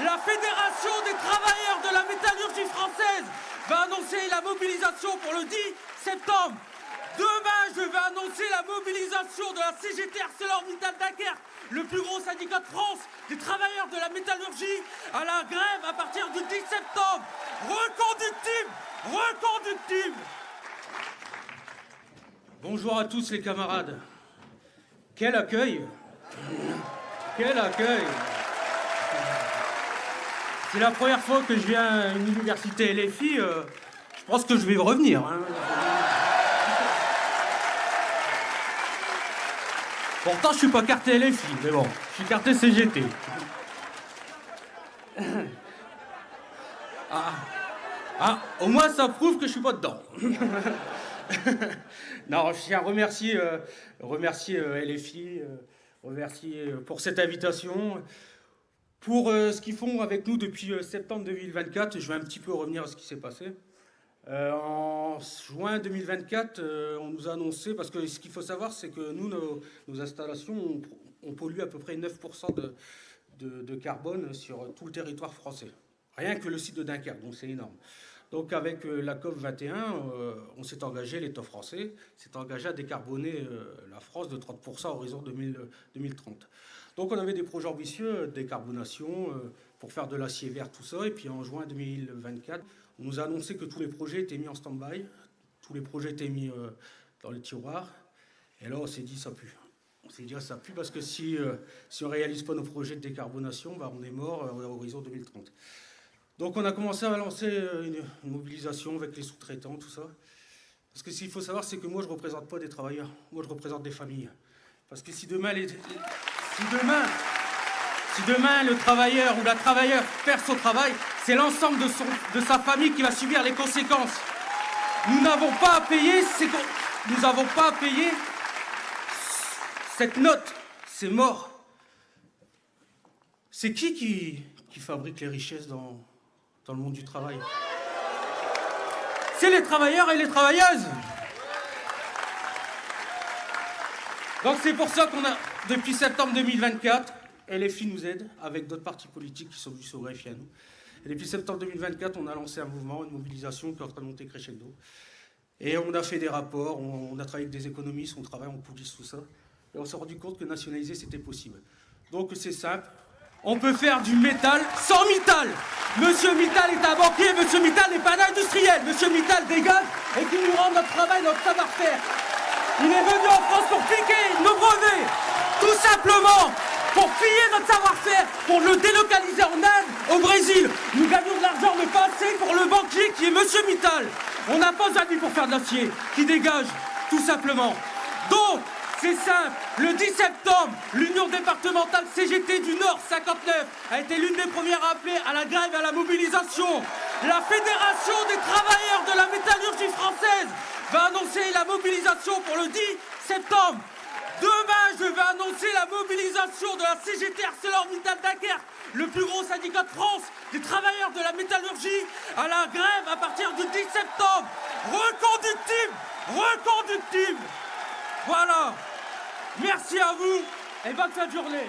la Fédération des travailleurs de la métallurgie française va annoncer la mobilisation pour le 10 septembre. Demain, je vais annoncer la mobilisation de la CGT ArcelorMittal Dunkerque, le plus gros syndicat de France des travailleurs de la métallurgie, à la grève à partir du 10 septembre. Reconductible, reconductible. Bonjour à tous les camarades. Quel accueil! Quel accueil! C'est la première fois que je viens à une université LFI. Je pense que je vais revenir. Hein. Pourtant, je suis pas carté LFI, mais bon, je suis carté CGT. Au moins, ça prouve que je suis pas dedans. Non, je tiens à remercier LFI, remercier pour cette invitation, pour ce qu'ils font avec nous depuis septembre 2024. Je vais un petit peu revenir à ce qui s'est passé. En juin 2024, on nous a annoncé, parce que ce qu'il faut savoir, c'est que nous, nos installations, on pollue à peu près 9% de carbone sur tout le territoire français. Rien que le site de Dunkerque, donc c'est énorme. Donc avec la COP 21, on s'est engagé, l'État français s'est engagé à décarboner la France de 30% à horizon 2030. Donc on avait des projets ambitieux, décarbonation, pour faire de l'acier vert, tout ça. Et puis en juin 2024, on nous a annoncé que tous les projets étaient mis en stand-by, tous les projets étaient mis dans le tiroir. Et là, on s'est dit, ça pue. On s'est dit, ça pue parce que si on ne réalise pas nos projets de décarbonation, bah, on est mort à horizon 2030. Donc on a commencé à lancer une mobilisation avec les sous-traitants, tout ça. Parce que ce qu'il faut savoir, c'est que moi, je ne représente pas des travailleurs. Moi, je représente des familles. Parce que si demain le travailleur ou la travailleuse perd son travail, c'est l'ensemble de sa famille qui va subir les conséquences. Nous n'avons pas à payer, cette note. C'est mort. C'est qui fabrique les richesses dans le monde du travail? C'est les travailleurs et les travailleuses. Donc c'est pour ça qu'on a, depuis septembre 2024, LFI nous aide, avec d'autres partis politiques qui sont venus se greffier à nous. Et depuis septembre 2024, on a lancé un mouvement, une mobilisation qui est en train de monter crescendo. Et on a fait des rapports, on a travaillé avec des économistes, on travaille, on police tout ça. Et on s'est rendu compte que nationaliser, c'était possible. Donc c'est simple, on peut faire du métal sans Mittal. Monsieur Mittal est un banquier, Monsieur Mittal n'est pas un industriel. Monsieur Mittal dégage et qu'il nous rende notre travail, notre savoir-faire. Il est venu en France pour piquer nos brevets, tout simplement, pour piller notre savoir-faire, pour le délocaliser en Inde, au Brésil. Nous gagnons de l'argent, mais pas assez pour le banquier qui est Monsieur Mittal. On n'a pas besoin de lui pour faire de l'acier, qui dégage, tout simplement. Donc, c'est simple, le 10 septembre, l'Union départementale CGT du Nord 59 a été l'une des premières à appeler à la grève et à la mobilisation. La Fédération des travailleurs de la métallurgie française va annoncer la mobilisation pour le 10 septembre. Demain, je vais annoncer la mobilisation de la CGT ArcelorMittal Dunkerque, le plus gros syndicat de France des travailleurs de la métallurgie, à la grève à partir du 10 septembre. Reconductible, reconductible. Voilà. Merci à vous et bonne fin de journée.